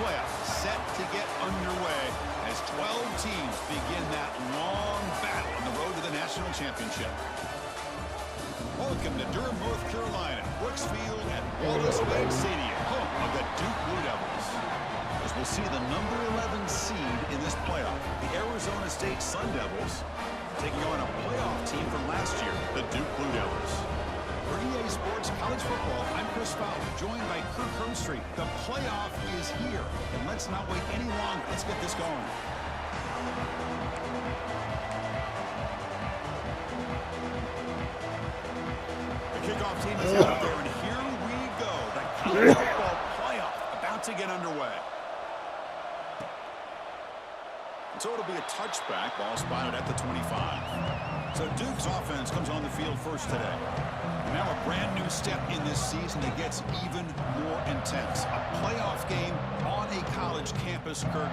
playoffs set to get underway as 12 teams begin that long battle on the road to the national championship. Welcome to Durham, North Carolina, Brooks Field at Wallace Wade Stadium, home of the Duke Blue Devils. As we'll see the number 11 seed in this playoff, the Arizona State Sun Devils, taking on a playoff team from last year, the Duke Blue Devils. For EA Sports College Football, I'm Chris Fowler, joined by Kirk Hermstreet. The playoff is here, and let's not wait any longer. Let's get this going. The kickoff team is out there, and here we go. The college football playoff about to get underway. And so it'll be a touchback, ball spotted at the 25. So Duke's offense comes on the field first today. And now a brand new step in this season that gets even more intense. A playoff game on a college campus, Kirk.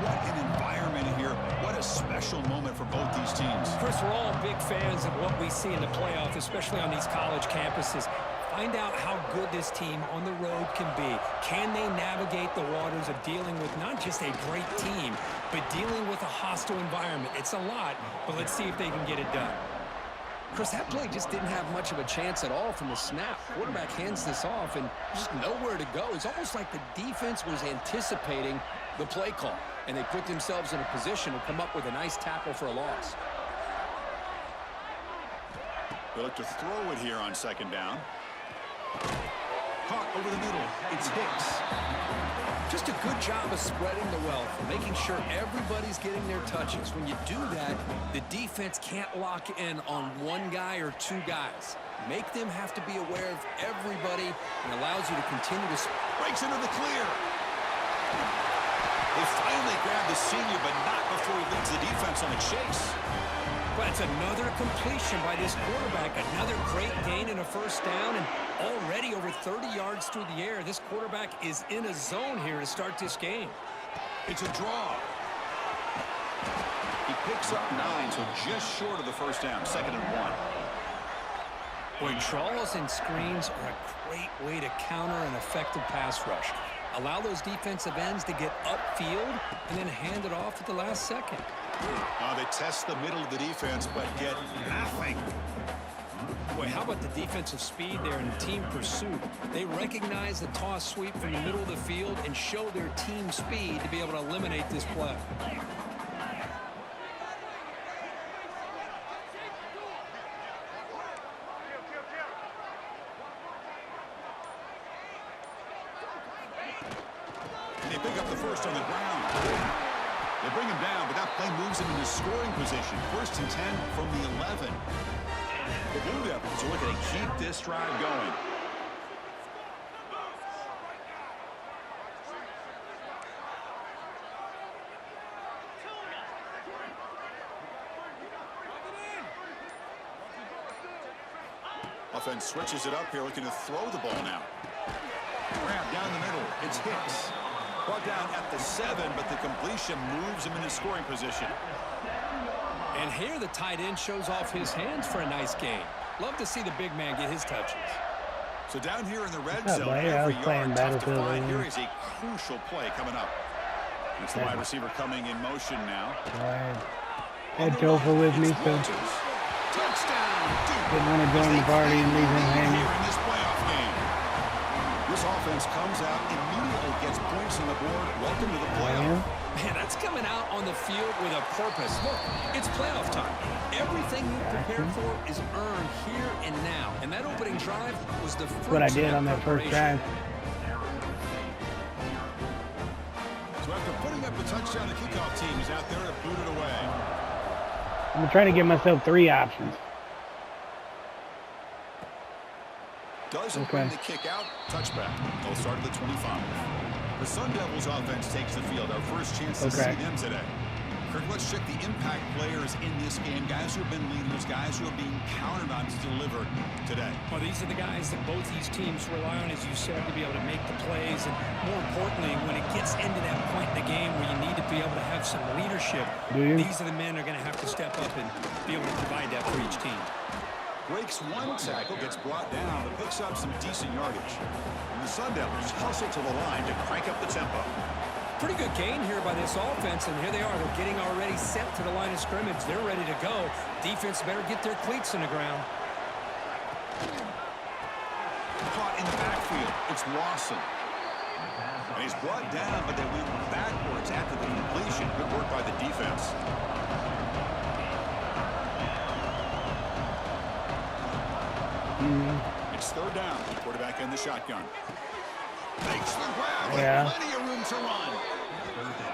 What an environment here. What a special moment for both these teams. Chris, we're all big fans of what we see in the playoff, especially on these college campuses. Find out how good this team on the road can be. Can they navigate the waters of dealing with not just a great team, but dealing with a hostile environment? It's a lot, but let's see if they can get it done. Chris, that play just didn't have much of a chance at all from the snap. Quarterback hands this off and just nowhere to go. It's almost like the defense was anticipating the play call, and they put themselves in a position to come up with a nice tackle for a loss. They look to throw it here on second down. Caught over the middle. It's Hicks. Just a good job of spreading the wealth, making sure everybody's getting their touches. When you do that, the defense can't lock in on one guy or two guys. Make them have to be aware of everybody and allows you to continue to... Breaks into the clear. They finally grab the senior, but not before he leads the defense on a chase. But it's another completion by this quarterback. Another great gain in a first down, and already over 30 yards through the air. This quarterback is in a zone here to start this game. It's a draw. He picks up 9, so just short of the first down. 2nd and 1. Boy, draws and screens are a great way to counter an effective pass rush. Allow those defensive ends to get upfield and then hand it off at the last second. They test the middle of the defense, but get nothing. Boy, how about the defensive speed there in team pursuit? They recognize the toss sweep from the middle of the field and show their team speed to be able to eliminate this play. They pick up the first on the ground. They bring him down, but that play moves him into scoring position. 1st and 10 from the 11. The Blue Devils are looking to keep this drive going. Offense switches it up here, looking to throw the ball now. Grab down the middle. It's Hicks. Brought down at the 7, but the completion moves him into scoring position. And here the tight end shows off his hands for a nice gain. Love to see the big man get his touches. So down here in the red zone, every yard tough to find. Here is a crucial play coming up. It's the wide receiver coming in motion now. Had Topher with me, so didn't want to join the party and leave him hanging. This playoff game. This offense comes out, immediately gets points on the board. Welcome to the playoff. Man, that's coming out on the field with a purpose. Look, it's playoff time. Everything you prepared for is earned here and now. And that opening drive was the first. What I did on that first drive. So after putting up the touchdown, the kickoff team is out there to boot it away. I'm trying to give myself 3 options. Doesn't bring the kick out. Touchback. They'll start at the 25. The Sun Devils offense takes the field. Our first chance to see them today. Kirk, let's check the impact players in this game. Guys who have been leaders, guys who are being counted on to deliver today. Well, these are the guys that both these teams rely on, as you said, to be able to make the plays. And more importantly, when it gets into that point in the game where you need to be able to have some leadership, these are the men that are going to have to step up and be able to provide that for each team. Breaks one tackle, gets brought down, but picks up some decent yardage. And the Sun Devils hustle to the line to crank up the tempo. Pretty good gain here by this offense, and here they are. They're getting already set to the line of scrimmage. They're ready to go. Defense better get their cleats in the ground. Caught in the backfield. It's Lawson. And he's brought down, but they went backwards after the completion. Good work by the defense. It's third down. Quarterback in the shotgun. Makes the grab. Yeah. Plenty of room to run.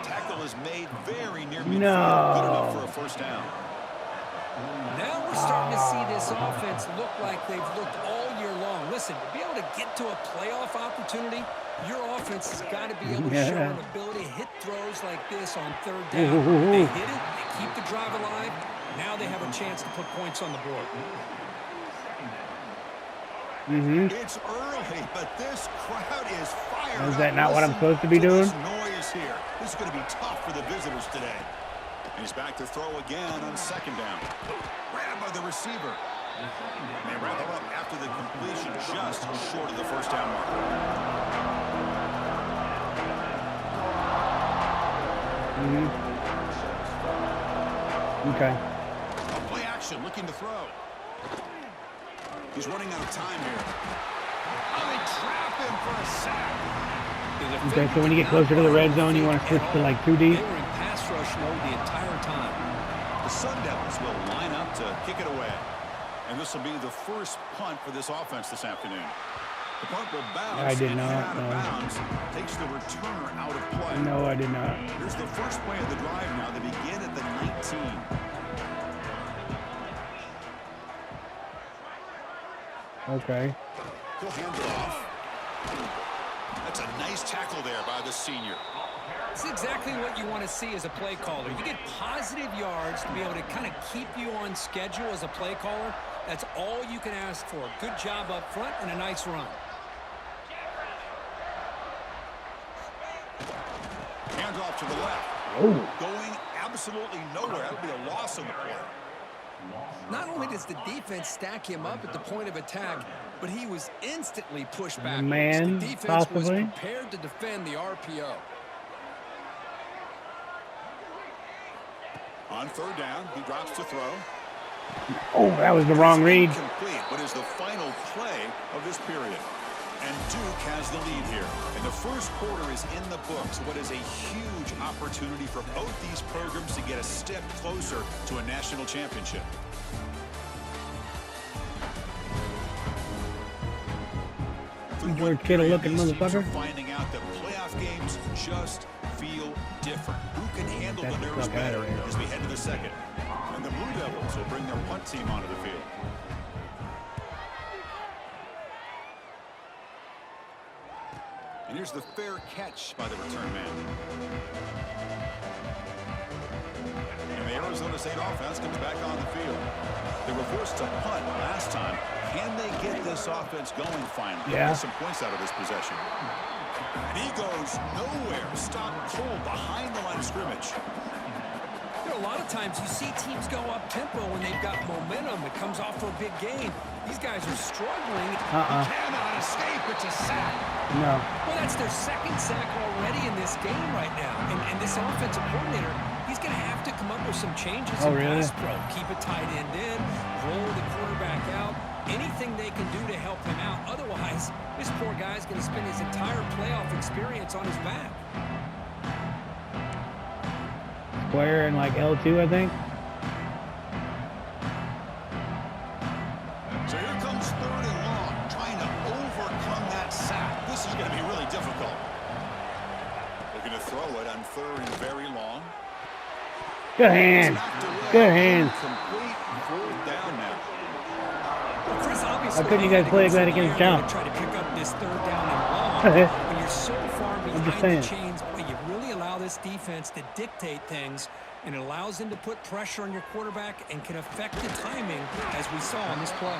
Tackle is made very near midfield. No. Good enough for a first down. Now we're starting to see this offense look like they've looked all year long. Listen, to be able to get to a playoff opportunity, your offense has got to be able to show an ability to hit throws like this on third down. They hit it, they keep the drive alive. Now they have a chance to put points on the board. It's early, but this crowd is fired up. Is that not what I'm supposed to be doing? This noise here. This is going to be tough for the visitors today. And he's back to throw again on second down. Grabbed by the receiver. And they wrap him up after the completion, just short of the first down mark. Okay. A play action, looking to throw. He's running out of time here. Oh, they trap him for a sack. Okay, so when you get closer to the red zone, you want to switch to like 2 deep. They were in pass rush mode the entire time. The Sun Devils will line up to kick it away. And this will be the first punt for this offense this afternoon. The punt will bounce. I did and not, out of no. bounds. Takes the returner out of play. No, I did not. Here's the first play of the drive now. They begin at the 19. Okay. He'll hand it off. That's a nice tackle there by the senior. It's exactly what you want to see as a play caller. You get positive yards to be able to kind of keep you on schedule as a play caller. That's all you can ask for. Good job up front and a nice run. Hand off to the left. Oh. Going absolutely nowhere. That would be a loss on the play. Not only does the defense stack him up at the point of attack, but he was instantly pushed back. Man, the defense was possibly. prepared to defend the RPO. On third down, he drops to throw. Oh, that was the wrong read. Complete, but is the final play of this period. And Duke has the lead here. And the first quarter is in the books. What is a huge opportunity for both these programs to get a step closer to a national championship. George Kittle looking motherfucker. Finding out that playoff games just feel different. Who can handle Get the the nerves fuck outta better here. as we head to the second? And the Blue Devils will bring their punt team onto the field. And here's the fair catch by the return man. And the Arizona State offense comes back on the field. They were forced to punt last time. Can they get this offense going finally? Yeah. Get some points out of this possession. And he goes nowhere. Stopped cold behind the line of scrimmage. You know, a lot of times you see teams go up tempo when they've got momentum. It comes off for a big game. These guys are struggling. Cannot escape. It's a sack. No. Well, that's their second sack already in this game right now. And this offensive coordinator, he's going to have to come up with some changes in pass pro. Keep a tight end in, roll the quarterback out, anything they can do to help him out. Otherwise, this poor guy's going to spend his entire playoff experience on his back. Square and like L2, I think. So here comes third and long, trying to overcome that sack. This is going to be really difficult. Looking to throw it on third and very long. Good hand. Good hand. Complete fourth down now. Well, Chris, obviously, How couldn't you guys play that against John? Try to pick up this third down and long. When you're so far behind the chains, boy, you really allow this defense to dictate things, and it allows them to put pressure on your quarterback and can affect the timing, as we saw on this play.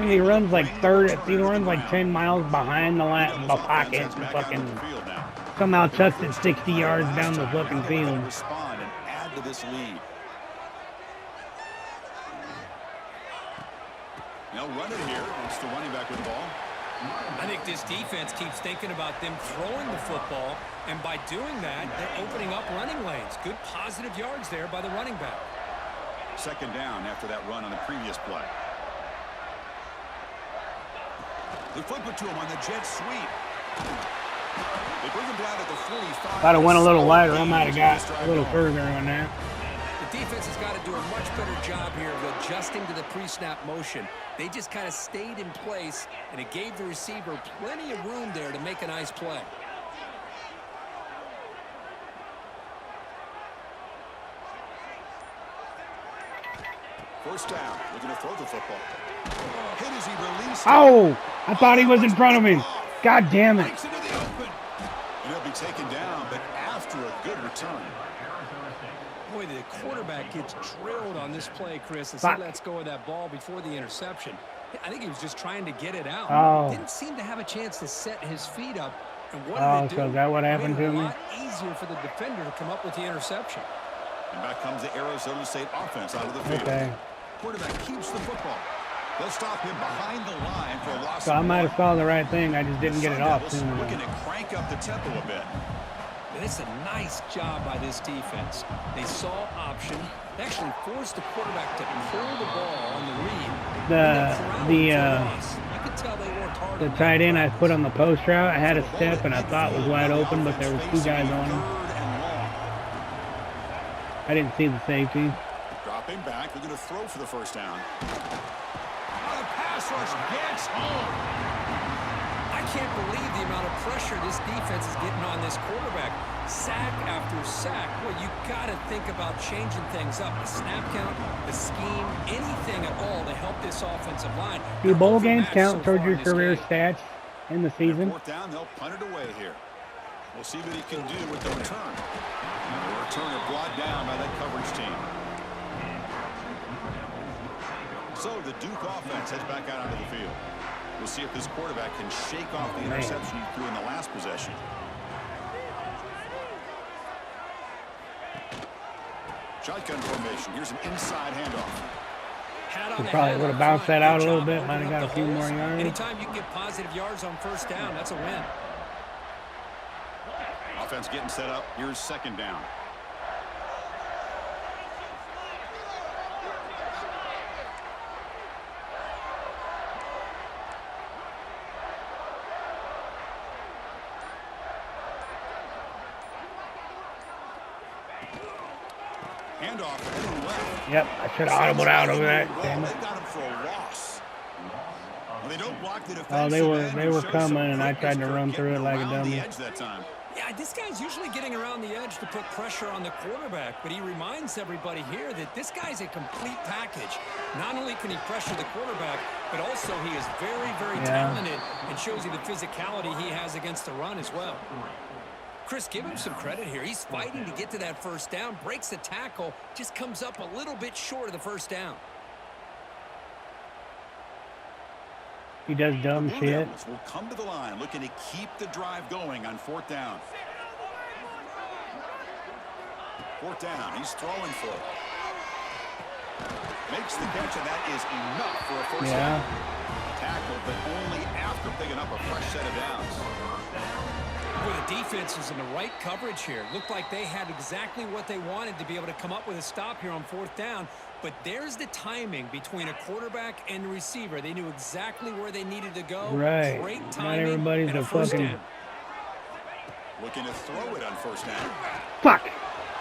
He runs like he runs like 10 miles behind the pocket and fucking somehow chucks it 60 yards down the fucking field. Respond and add to this lead. They'll run it here. It's the running back with the ball. I think this defense keeps thinking about them throwing the football, and by doing that, they're opening up running lanes. Good positive yards there by the running back. Second down after that run on the previous play. They flip it to him on the jet sweep. They bring him down at the 45. If I'd have went a little lighter, I might have got a little further on that. The defense has got to do a much better job here of adjusting to the pre-snap motion. They just kind of stayed in place, and it gave the receiver plenty of room there to make a nice play. First down. Looking to throw the football. Hit as he released. Oh! I thought he was in front of me. God damn it. Into the open. And he'll be taken down, but after a good return. Boy, the quarterback gets drilled on this play, Chris, as he lets go of that ball before the interception. I think he was just trying to get it out. Oh. Didn't seem to have a chance to set his feet up. And what Oh, did they do? so is that what happened Made it to me? a lot easier for the defender to come up with the interception. And back comes the Arizona State offense out of the field. Okay. Quarterback keeps the football. They'll stop him behind the line for a loss. So I might have saw the right thing. I just didn't get it off soon enough. Looking to crank up the tempo a bit. And it's a nice job by this defense. They saw option. They actually forced the quarterback to pull the ball on the read. I could tell they worked hard. The tight end I put on the post route, I had a step and I thought was wide open, but there were two guys on him. I didn't see the safety. Dropping back, they're going to throw for the first down. The pass rush gets home. I can't believe the amount of pressure this defense is getting on this quarterback. Sack after sack. Well, you got to think about changing things up. The snap count, the scheme, anything at all to help this offensive line. Do bowl games count towards your career stats in the season? Fourth down, they'll punt it away here. We'll see what he can do with the return. And the returner brought down by that coverage team. So the Duke offense heads back out onto the field. We'll see if this quarterback can shake off the interception he threw in the last possession. Shotgun formation. Here's an inside handoff. We probably would have bounced that out a little bit. Might have got a few more yards. Anytime you can get positive yards on first down, that's a win. Offense getting set up. Here's second down. Handoff to the left. Yep, I should have audibled out over that. Damn They it. got him for a loss. Well, they don't block the Oh, they defensive were end. coming, and I tried to run through it like a Around the dummy. edge that time. Yeah, this guy's usually getting around the edge to put pressure on the quarterback, but he reminds everybody here that this guy's a complete package. Not only can he pressure the quarterback, but also he is very, very talented and shows you the physicality he has against the run as well. Chris, give him some credit here. He's fighting to get to that first down, breaks the tackle, just comes up a little bit short of the first down. He does dumb Blue shit. Devils will come to the line looking to keep the drive going on fourth down. Fourth down, he's throwing for it. Makes the catch, and that is enough for a first down. Tackle, but only after picking up a fresh set of downs. Well, the defense was in the right coverage here. Looked like they had exactly what they wanted to be able to come up with a stop here on fourth down. But there's the timing between a quarterback and the receiver. They knew exactly where they needed to go. Right. Great timing. Not everybody's and a first fucking... down. Looking to throw it on first down. Fuck!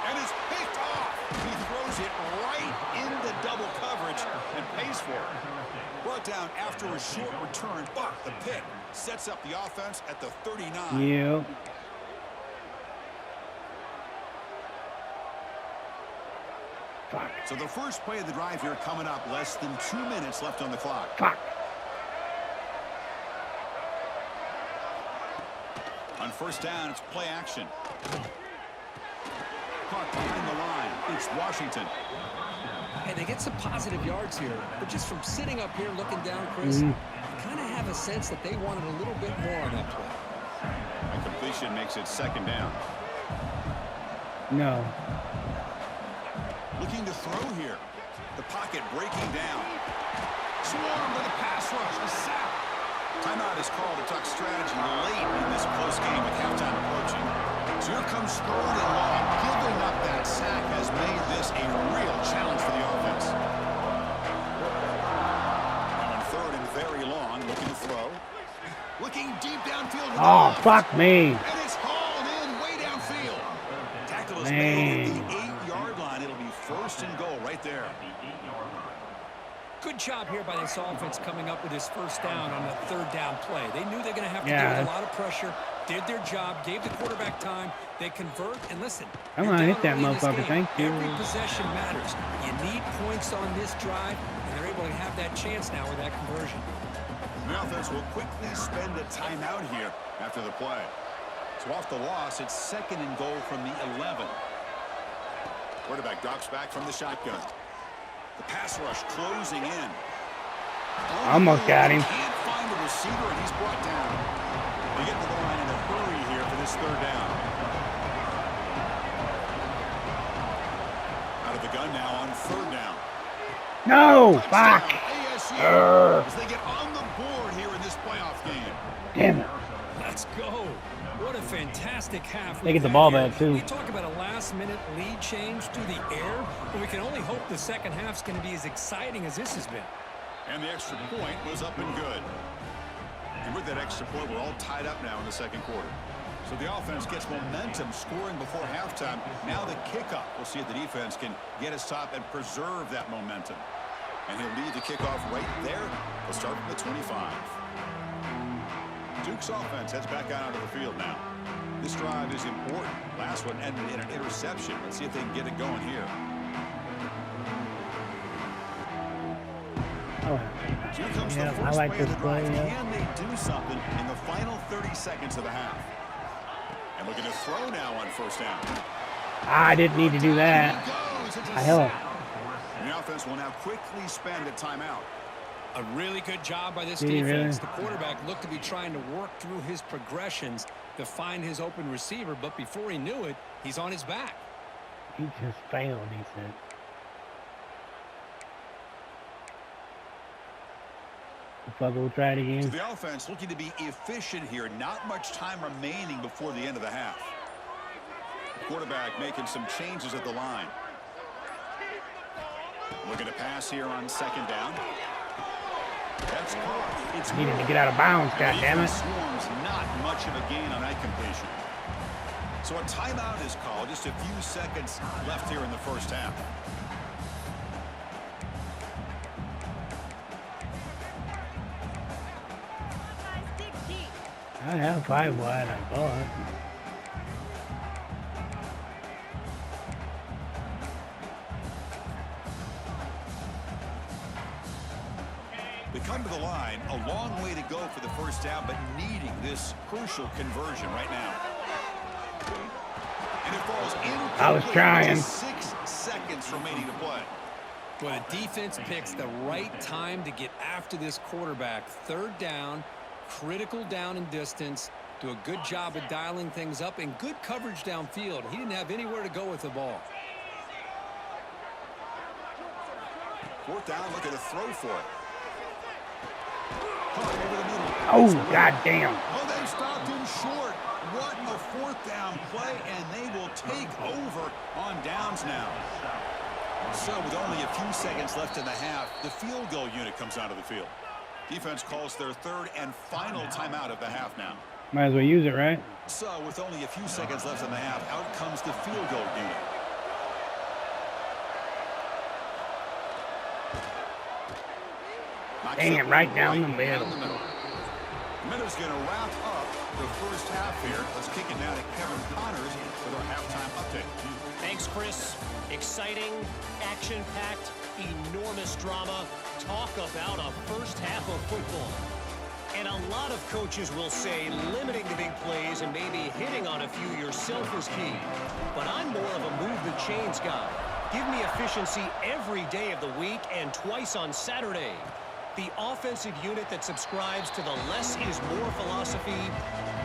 And it's picked off. He throws it right into double coverage and pays for it. Brought down after a short return, but the pick sets up the offense at the 39. Yeah. Fuck. So the first play of the drive here coming up, less than 2 minutes left on the clock. Fuck. On first down, it's play action. Caught behind the line. It's Washington. Hey, they get some positive yards here, but just from sitting up here looking down, Chris, you kind of have a sense that they wanted a little bit more on that play. A completion makes it second down. No. Looking to throw here. The pocket breaking down. Swarm to the pass rush. A sack. Timeout is called to tuck strategy late in this close game with halftime approaching. So here comes 3rd and long. Giving up that sack has made this a real challenge for the offense. Now on 3rd and very long, looking to throw. Looking deep downfield. Oh, fuck me. And it's hauled in way downfield. Tackle is made at the 8-yard line. It'll be 1st and goal right there. Good job here by this offense coming up with his 1st down on the 3rd down play. They knew they're going to have to deal with a lot of pressure, did their job, gave the quarterback time. They convert, and listen. Come on, hit that motherfucker. Thank you. Every possession matters. You need points on this drive, and they're able to have that chance now with that conversion. The offense will quickly spend a timeout here after the play. So off the loss, it's 2nd and goal from the 11. Quarterback drops back from the shotgun. The pass rush closing in. Almost got him. Can't find the receiver, and he's brought down. They get to the line in a hurry here for this 3rd down. Out of the gun now on 3rd down. No, fuck. As they get on the board here in this playoff game. Damn it. Let's go. What a fantastic half. They get the ball back, too. We talk about a last-minute lead change through the air, but we can only hope the second half's going to be as exciting as this has been. And the extra point was up and good. And with that extra point, we're all tied up now in the 2nd quarter. So the offense gets momentum scoring before halftime. Now the kickoff. We'll see if the defense can get a stop and preserve that momentum. And he'll lead the kickoff right there. We'll start from the 25. Duke's offense heads back out onto the field now. This drive is important. Last one ended in an interception. Let's see if they can get it going here. Here comes the first I like play this of the drive. play. Can they do something in the final 30 seconds of the half? And looking to throw now on 1st down. I didn't need to do that. Hell. The offense will now quickly spend a timeout. A really good job by this Did he defense. really? The quarterback looked to be trying to work through his progressions to find his open receiver, but before he knew it, he's on his back. He just failed, he said. We'll try it So again. the offense looking to be efficient here. Not much time remaining before the end of the half. The quarterback making some changes at the line. Looking to pass here on 2nd down. That's caught. It's Needed to get out of bounds, goddammit. Swarms, not much of a gain on that completion. So a timeout is called. Just a few seconds left here in the 1st half. I have 5 wide, I thought. They come to the line, a long way to go for the 1st down, but needing this crucial conversion right now. And it falls incomplete. I was trying. Just 6 seconds remaining to play. Well, the defense picks the right time to get after this quarterback. 3rd down, critical down and distance. Do a good job of dialing things up and good coverage downfield. He didn't have anywhere to go with the ball. 4th down, looking to throw for it. Oh, goddamn. Oh, they stopped him short. What a 4th down play, and they will take over on downs now. So with only a few seconds left in the half, the field goal unit comes out of the field. Defense calls their 3rd and final timeout of the half now. Might as well use it, right? So with only a few seconds left in the half, out comes the field goal unit. Damn, right down the middle. Minutes going to wrap up the 1st half here. Let's kick it now to Kevin Connors with our halftime update. Thanks, Chris. Exciting, action-packed, enormous drama. Talk about a 1st half of football. And a lot of coaches will say limiting the big plays and maybe hitting on a few yourself is key. But I'm more of a move the chains guy. Give me efficiency every day of the week and twice on Saturday. The offensive unit that subscribes to the less is more philosophy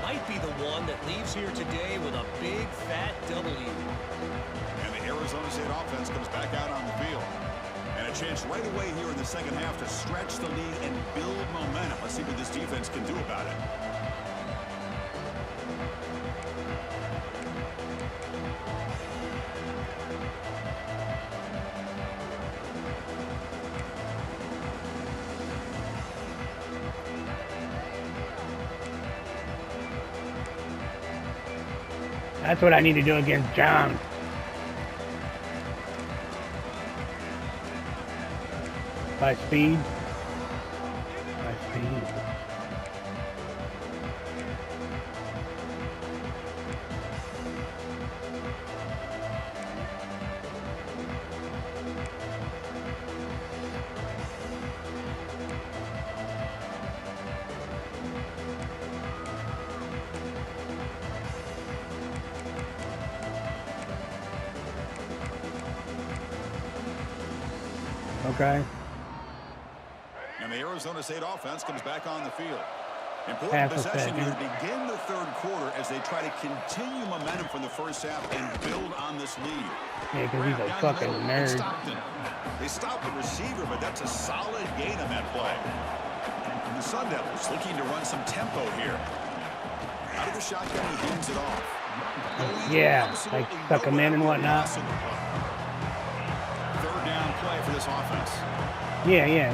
might be the one that leaves here today with a big fat W. And the Arizona State offense comes back out on the field. And a A chance right away here in the second half to stretch the lead and build momentum. Let's see what this defense can do about it. That's what I need to do against John. By speed. By speed. Okay. And the Arizona State offense comes back on the field. Important possession here to begin the third quarter as they try to continue momentum from the first half and build on this lead. Yeah, because he's a fucking nerd. They stopped the receiver, but that's a solid gain on that play. And the Sun Devils looking to run some tempo here. Out of the shotgun, he hands it off. Yeah, like stuck him in and whatnot. Third down play for this offense. Yeah.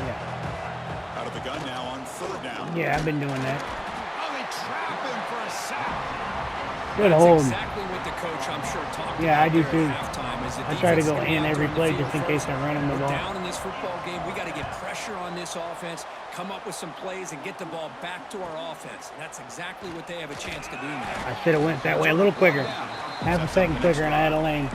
Out of the gun now on third down. Yeah, I've been doing that. Oh, they trap him for a sack. Good hold. Exactly what the coach, I'm sure, talked Yeah, I about do there too. at halftime. Is the I try to go defense in gonna be every out play on the just in field case I run him the We're ball. down in this football game. We got to get pressure on this offense, come up with some plays, and get the ball back to our offense. And that's exactly what they have a chance to do now. I should have went that way a little quicker. Half a second quicker and I had a lane.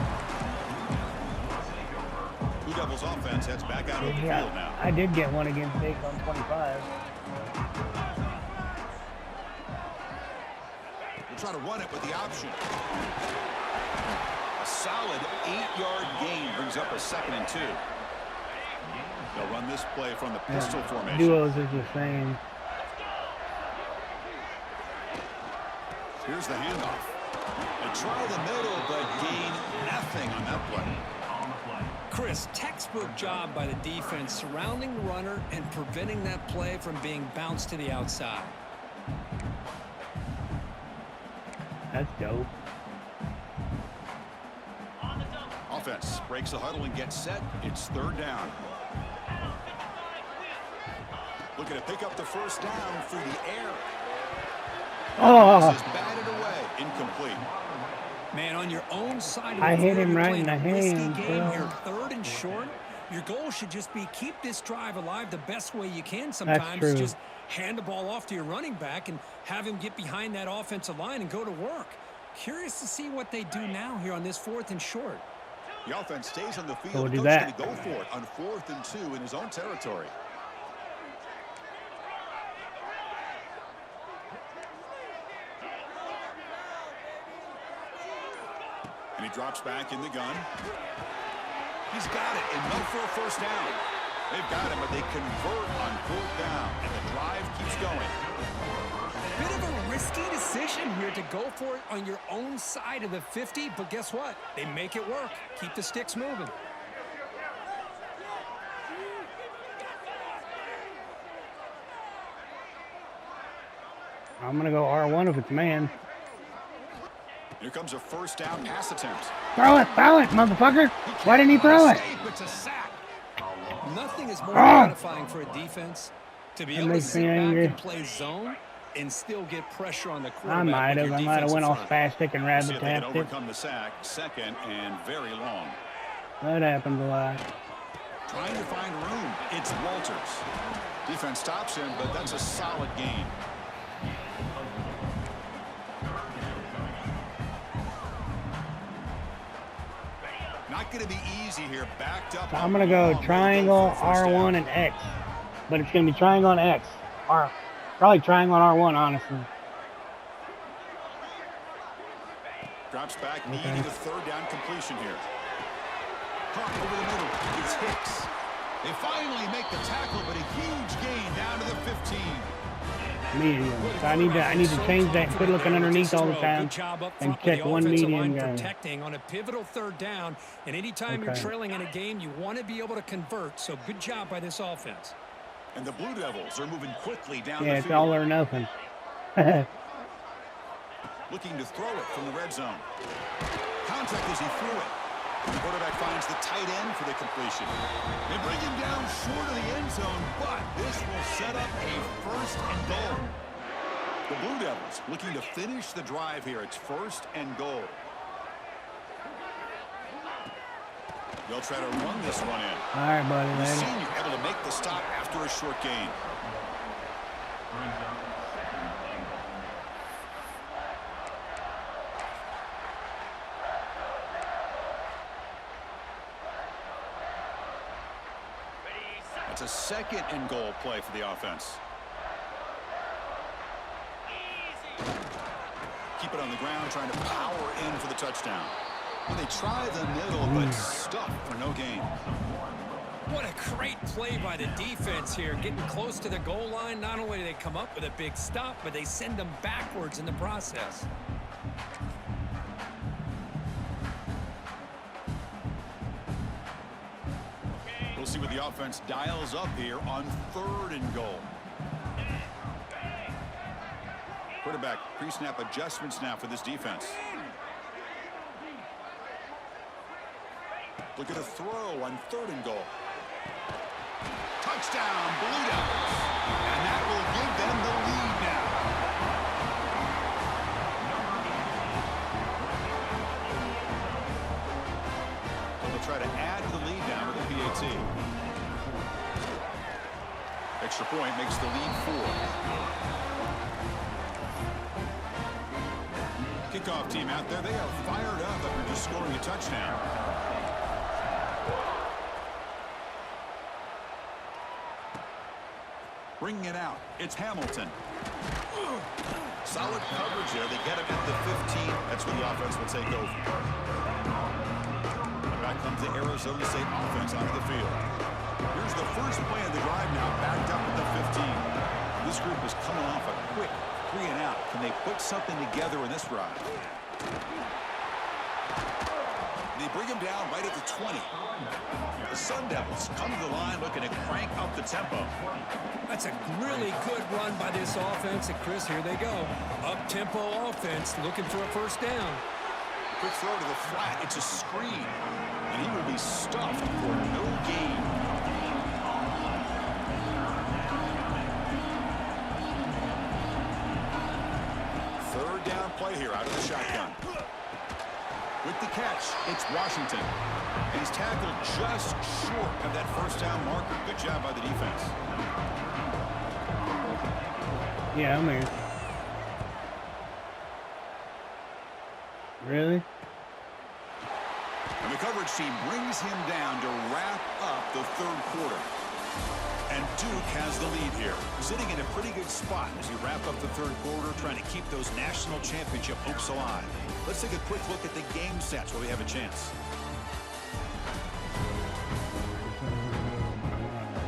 Blue Devils offense heads back out of the field now. I did get one against Jake on 25. We'll try to run it with the option. A solid 8-yard gain brings up a 2nd and 2. They'll run this play from the pistol formation. Duos is the same. Here's the handoff. They try the middle, but gain nothing on that play. Chris, textbook job by the defense surrounding the runner and preventing that play from being bounced to the outside. That's dope. Offense breaks the huddle and gets set. It's third down. Looking to pick up the first down through the air. Oh, This is batted away. Incomplete. Man, on your own side of the I hit field, him you're right playing in the a risky hand, game bro. here, third and short. Your goal should just be keep this drive alive the best way you can sometimes. true. Just hand the ball off to your running back and have him get behind that offensive line and go to work. Curious to see what they do now here on this 4th and short. The offense stays on the field. So we'll do The coach that. going to go for it on 4th and 2 in his own territory. And he drops back in the gun. He's got it, enough for a first down. They've got him, but they convert on 4th down, and the drive keeps going. Bit of a risky decision here to go for it on your own side of the 50, but guess what? They make it work. Keep the sticks moving. I'm going to go R1 if it's man. Here comes a first down pass attempt. Throw it, motherfucker. Why didn't he throw it? It's a sack. Nothing is more gratifying for a defense to be able to makes sit me back angry. and play zone and still get pressure on the I quarterback. might with have. your I might have went all defensive front. spastic and See rabbit if they can tapped it. overcome the sack. 2nd and very long. That happens a lot. Trying to find room. It's Walters. Defense stops him, but that's a solid gain. Not going to be easy here. Backed up. So I'm going to go triangle, R1, and X. But it's going to be triangle and X. Probably triangle and R1, honestly. Drops back, needing a third down completion here. Caught over the middle. It's Hicks. They finally make the tackle, but a huge gain down to the 15. Medium. So I need to change that. Quit looking underneath all the time and check one medium guy. Protecting on a pivotal third down, and anytime you're trailing in a game, you want to be able to convert. So good job by this offense. And the Blue Devils are moving quickly down Yeah, the it's field. all or nothing. Looking to throw it from the red zone. Contact as he threw it. The quarterback finds the tight end for the completion. They bring him down short of the end zone, but this will set up a first and goal. The Blue Devils looking to finish the drive here. It's first and goal. They'll try to run this one in. All right, buddy. The Later. senior able to make the stop after a short gain. It's a second and goal play for the offense. Keep it on the ground, trying to power in for the touchdown. And they try the middle, but stuff for no gain. What a great play by the defense here. Getting close to the goal line, not only do they come up with a big stop, but they send them backwards in the process. We'll see what the offense dials up here on third and goal. Quarterback pre-snap adjustments now for this defense. Look at a throw on third and goal. Touchdown, Blue Devils. And that will give them the lead now. So they'll try to add the lead down with the PAT. Extra point makes the lead 4. Kickoff team out there. They are fired up after just scoring a touchdown. Bringing it out. It's Hamilton. Solid coverage there. They get him at the 15. That's where the offense will take over. And back comes the Arizona State offense onto the field. Here's the first play of the drive now, backed up at the 15. This group is coming off a quick 3 and out. Can they put something together in this drive? They bring him down right at the 20. The Sun Devils come to the line looking to crank up the tempo. That's a really good run by this offense. And Chris, here they go. Up-tempo offense looking for a first down. Quick throw to the flat. It's a screen. And he will be stuffed for no gain. Third down play here out of the shotgun. With the catch, it's Washington. And he's tackled just short of that first down marker. Good job by the defense. Yeah, I'm here. Really? And the coverage team brings him down to wrap up the third quarter. And Duke has the lead here, sitting in a pretty good spot as you wrap up the third quarter, trying to keep those national championship hopes alive. Let's take a quick look at the game stats while we have a chance.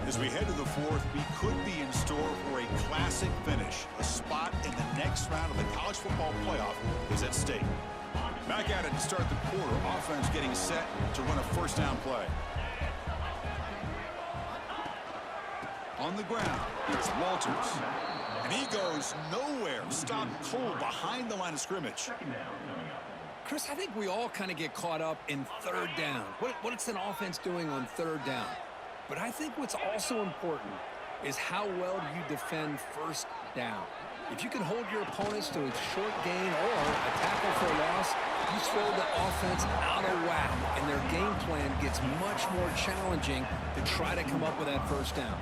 As we head to the fourth, we could be in store for a classic finish. A spot in the next round of the college football playoff is at stake. Back at it to start the quarter. Offense getting set to run a first down play. On the ground, it's Walters. And he goes nowhere. Stopped cold behind the line of scrimmage. Chris, I think we all kind of get caught up in third down. What's an offense doing on third down? But I think what's also important is how well you defend first down. If you can hold your opponents to a short gain or a tackle for a loss, you throw the offense out of whack, and their game plan gets much more challenging to try to come up with that first down.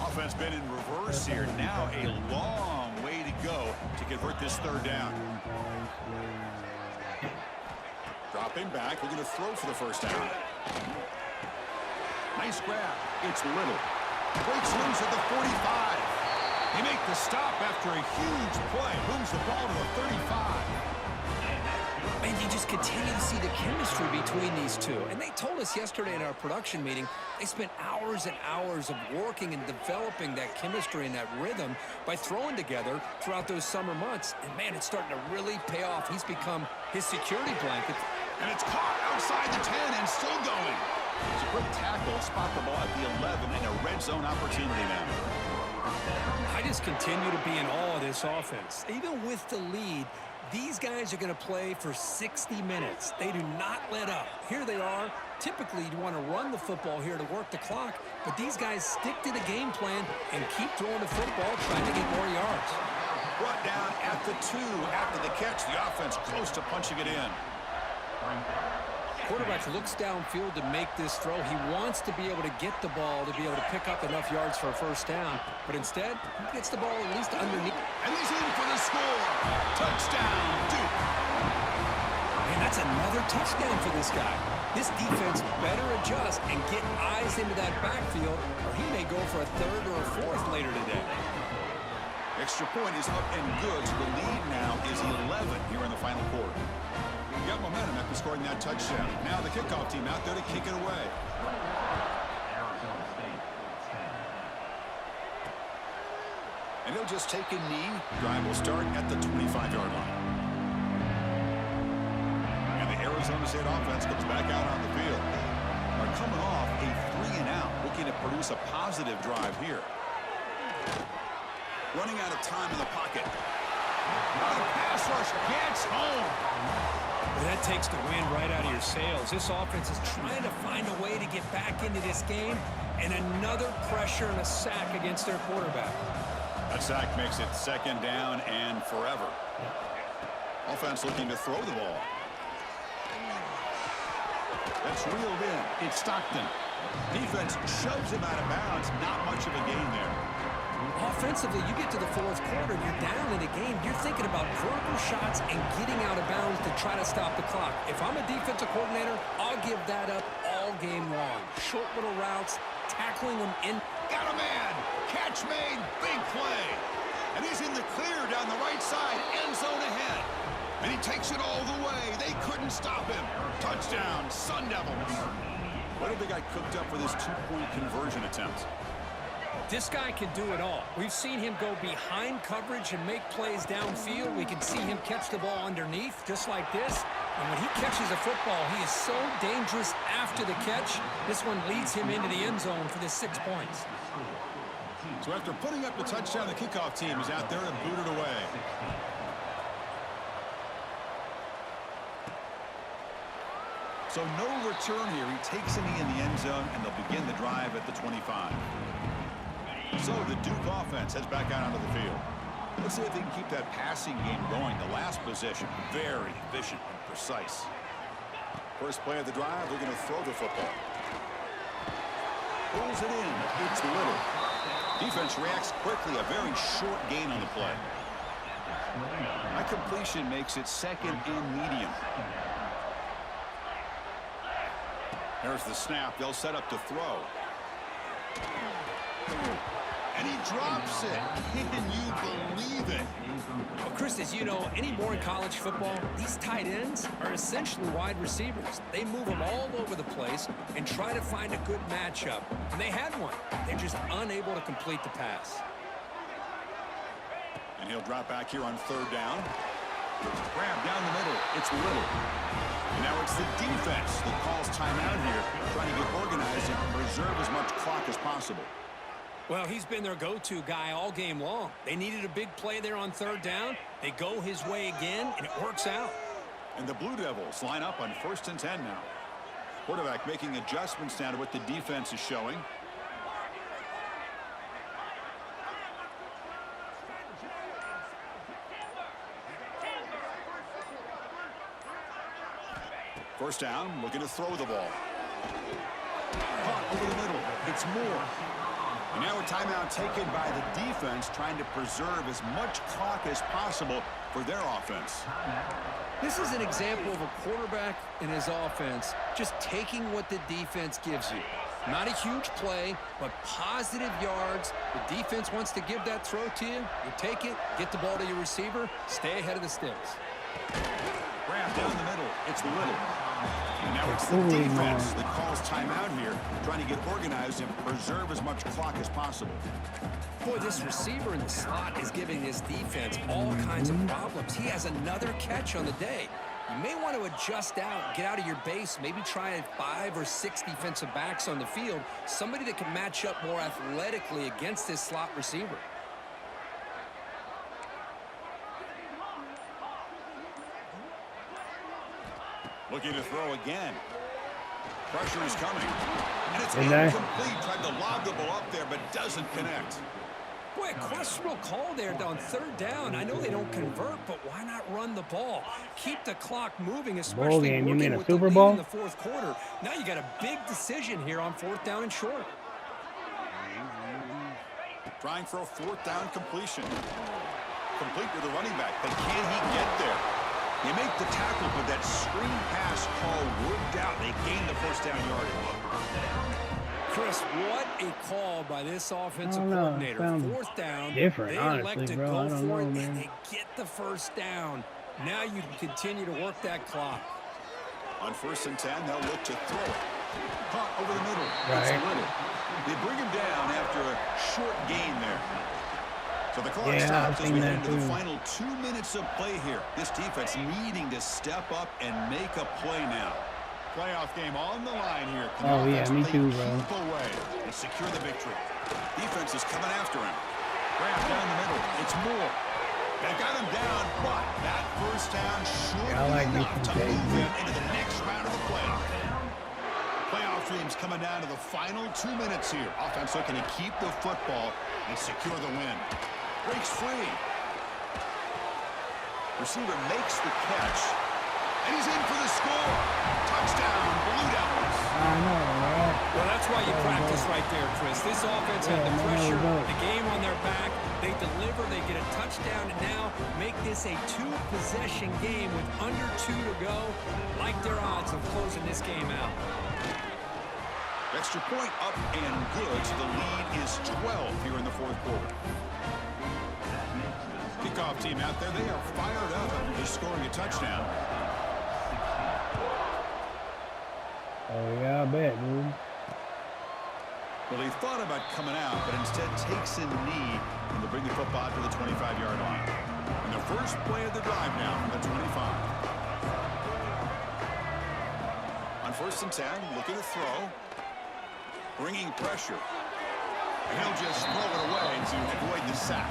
Offense been in reverse here. Now a long way to go to convert this third down. Dropping back, looking to throw for the first down. Nice grab. It's Little. Breaks loose at the 45. They make the stop after a huge play. Moves the ball to the 35. And you just continue to see the chemistry between these two. And they told us yesterday in our production meeting, they spent hours and hours of working and developing that chemistry and that rhythm by throwing together throughout those summer months. And, man, it's starting to really pay off. He's become his security blanket. And it's caught outside the 10 and still going. It's a great tackle. Spot the ball at the 11 and a red zone opportunity now. I just continue to be in awe of this offense. Even with the lead, these guys are going to play for 60 minutes. They do not let up. Here they are. Typically, you want to run the football here to work the clock, but these guys stick to the game plan and keep throwing the football, trying to get more yards. Brought down at the 2 after the catch. The offense close to punching it in. Quarterback looks downfield to make this throw. He wants to be able to get the ball to be able to pick up enough yards for a first down. But instead, he gets the ball at least underneath. And he's in for the score. Touchdown, Duke. Man, that's another touchdown for this guy. This defense better adjust and get eyes into that backfield, or he may go for a third or a fourth later today. Extra point is up and good. So the lead now is 11 here in the final quarter. Got momentum after scoring that touchdown. Now the kickoff team out there to kick it away. And he'll just take a knee. Drive will start at the 25-yard line. And the Arizona State offense comes back out on the field. They're coming off a 3-and-out, looking to produce a positive drive here. Running out of time in the pocket. The pass rush gets home. Well, that takes the wind right out of your sails. This offense is trying to find a way to get back into this game, and another pressure and a sack against their quarterback. That sack makes it second down and forever. Offense looking to throw the ball. That's reeled in. It's Stockton. Defense shoves him out of bounds. Not much of a gain there. Offensively, you get to the fourth quarter, you're down in a game. You're thinking about vertical shots and getting out of bounds to try to stop the clock. If I'm a defensive coordinator, I'll give that up all game long. Short little routes, tackling them in. Got a man. Catch made. Big play. And he's in the clear down the right side. End zone ahead. And he takes it all the way. They couldn't stop him. Touchdown, Sun Devils. What have they got cooked up for this two-point conversion attempt? This guy can do it all. We've seen him go behind coverage and make plays downfield. We can see him catch the ball underneath, just like this. And when he catches a football, he is so dangerous after the catch. This one leads him into the end zone for the 6 points. So after putting up the touchdown, the kickoff team is out there and booted away. So no return here. He takes a knee in the end zone, and they'll begin the drive at the 25. So the Duke offense heads back out onto the field. Let's see if they can keep that passing game going. The last possession, very efficient and precise. First play of the drive, they're going to throw the football. Pulls it in. It's Little. Defense reacts quickly. A very short gain on the play. That completion makes it second and medium. There's the snap. They'll set up to throw. And he drops it. Can you believe it? Well, Chris, as you know, anymore in college football, these tight ends are essentially wide receivers. They move them all over the place and try to find a good matchup. And they had one. They're just unable to complete the pass. And he'll drop back here on third down. Grab down the middle. It's Little. And now it's the defense that calls timeout here, trying to get organized and preserve as much clock as possible. Well, he's been their go-to guy all game long. They needed a big play there on third down. They go his way again, and it works out. And the Blue Devils line up on 1st and 10 now. Quarterback making adjustments down to what the defense is showing. First down, looking to throw the ball. Caught over the middle. It's Moore. And now a timeout taken by the defense, trying to preserve as much clock as possible for their offense. This is an example of a quarterback and his offense just taking what the defense gives you. Not a huge play, but positive yards. The defense wants to give that throw to you. You take it, get the ball to your receiver, stay ahead of the sticks. Grab down the middle. It's Little. And now it's the defense that calls timeout here, trying to get organized and preserve as much clock as possible. Boy, this receiver in the slot is giving his defense all kinds of problems. He has another catch on the day. You may want to adjust out, get out of your base, maybe try 5 or 6 defensive backs on the field, somebody that can match up more athletically against this slot receiver. Looking to throw again. Pressure is coming. And it's incomplete. Tried to lob the ball up there, but doesn't connect. Boy, a questionable call there on 3rd down. I know they don't convert, but why not run the ball? Keep the clock moving, especially game. You working mean a with Super the lead Bowl? in the 4th quarter. Now you got a big decision here on 4th down and short. Trying for a 4th down completion. Complete with the running back, but can he get there? They make the tackle, but that screen pass call worked out. They gained the 1st down yardage. Chris, what a call by this offensive coordinator. 4th down, different, they honestly, elect to bro. go I don't for know, it, man. and they get the 1st down. Now you can continue to work that clock. On 1st and 10, they'll look to throw it. Caught over the middle. It's Right. Little. They bring him down after a short gain there. So the clock Yeah, stops I've as we seen head that into the too. final 2 minutes of play here. This defense needing to step up and make a play now. Playoff game on the line here. Can Oh, the yeah, offense me play too, bro. keep away and secure the victory? Defense is coming after him. Grab down the middle. It's Moore. They got him down, but that 1st down should I like be me enough some to move Jay-Z. them into the next round of the playoff. Playoff dreams coming down to the final 2 minutes here. Offense looking to keep the football and secure the win. Breaks free. Receiver makes the catch. And he's in for the score. Touchdown, Blue Devils. I know, right? Well, that's why you practice right there, Chris. This offense had the Yeah, pressure, there we go. the game on their back. They deliver, they get a touchdown, and now make this a 2-possession game with under 2 to go. Like their odds of closing this game out. Extra point up and good, so the lead is 12 here in the 4th quarter. Kickoff team out there, they are fired up after just scoring a touchdown. Oh, yeah, I bet, dude. Well, he thought about coming out, but instead takes a knee and they'll bring the football to the 25-yard line. And the first play of the drive now from the 25. On 1st and 10, looking to throw. Bringing pressure. And he'll just throw it away to avoid the sack.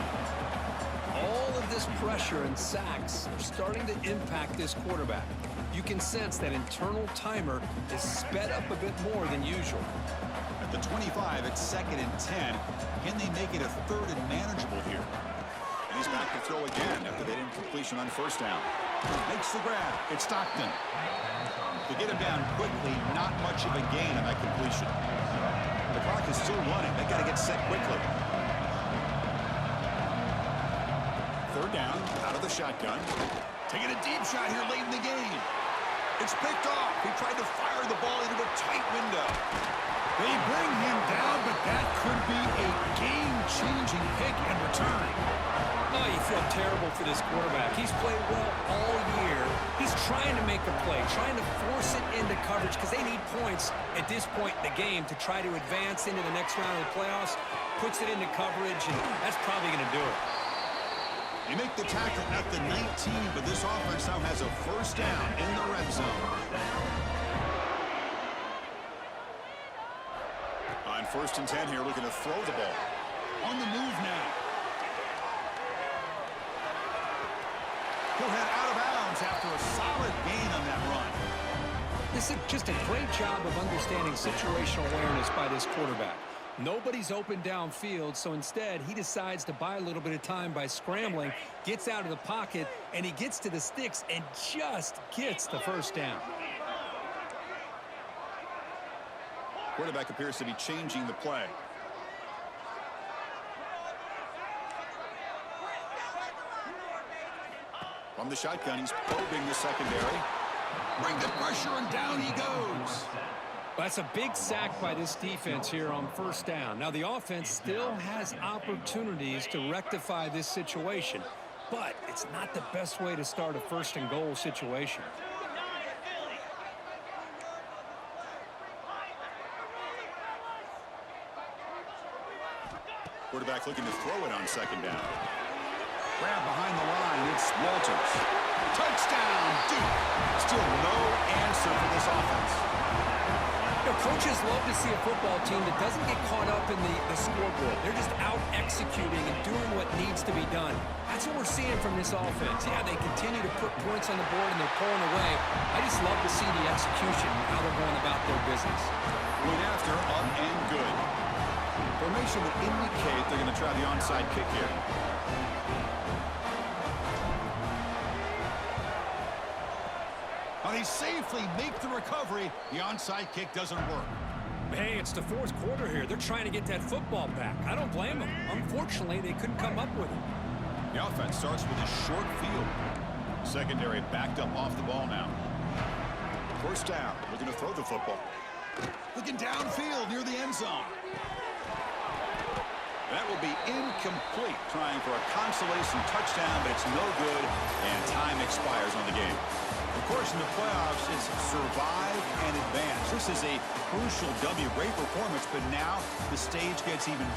All of this pressure and sacks are starting to impact this quarterback. You can sense that internal timer is sped up a bit more than usual. At the 25, it's 2nd and 10. Can they make it a 3rd and manageable here? And he's back to throw again after that incompletion on 1st down. Makes the grab. It's Stockton. To get him down quickly, not much of a gain on that completion. The clock is still running. They got to get set quickly. 3rd down, out of the shotgun. Taking a deep shot here late in the game. It's picked off. He tried to fire the ball into a tight window. They bring him down, but that could be a game-changing pick and return. Oh, you feel terrible for this quarterback. He's played well all year. He's trying to make a play, trying to force it into coverage because they need points at this point in the game to try to advance into the next round of the playoffs. Puts it into coverage, and that's probably going to do it. You make the tackle at the 19, but this offense now has a 1st down in the red zone. On 1st and 10 here, looking to throw the ball. On the move now. He'll head out of bounds after a solid gain on that run. This is just a great job of understanding situational awareness by this quarterback. Nobody's open downfield, so instead he decides to buy a little bit of time by scrambling, gets out of the pocket, and he gets to the sticks and just gets the 1st down. Quarterback appears to be changing the play. From the shotgun, he's probing the secondary. Bring the pressure, and down he goes. That's a big sack by this defense here on 1st down. Now, the offense still has opportunities to rectify this situation. but it's not the best way to start a first and goal situation. Quarterback looking to throw it on second down. Grab behind the line. It's Walters. Touchdown, Duke. Still no answer for this offense. You know, coaches love to see a football team that doesn't get caught up in the scoreboard. They're just out executing and doing what needs to be done. That's what we're seeing from this offense. Yeah, they continue to put points on the board and they're pulling away. I just love to see the execution and how they're going about their business. Point after, up and good. Formation would indicate they're going to try the onside kick here. They safely make the recovery. The onside kick doesn't work. Hey, it's the fourth quarter here. They're trying to get that football back. I don't blame them. Unfortunately, they couldn't come up with it. The offense starts with a short field. Secondary backed up off the ball now. First down, looking to throw the football. Looking downfield near the end zone. That will be incomplete, trying for a consolation touchdown, but it's no good, and time expires on the game. Of course, in the playoffs, it's survive and advance. This is a crucial W. Great performance, but now the stage gets even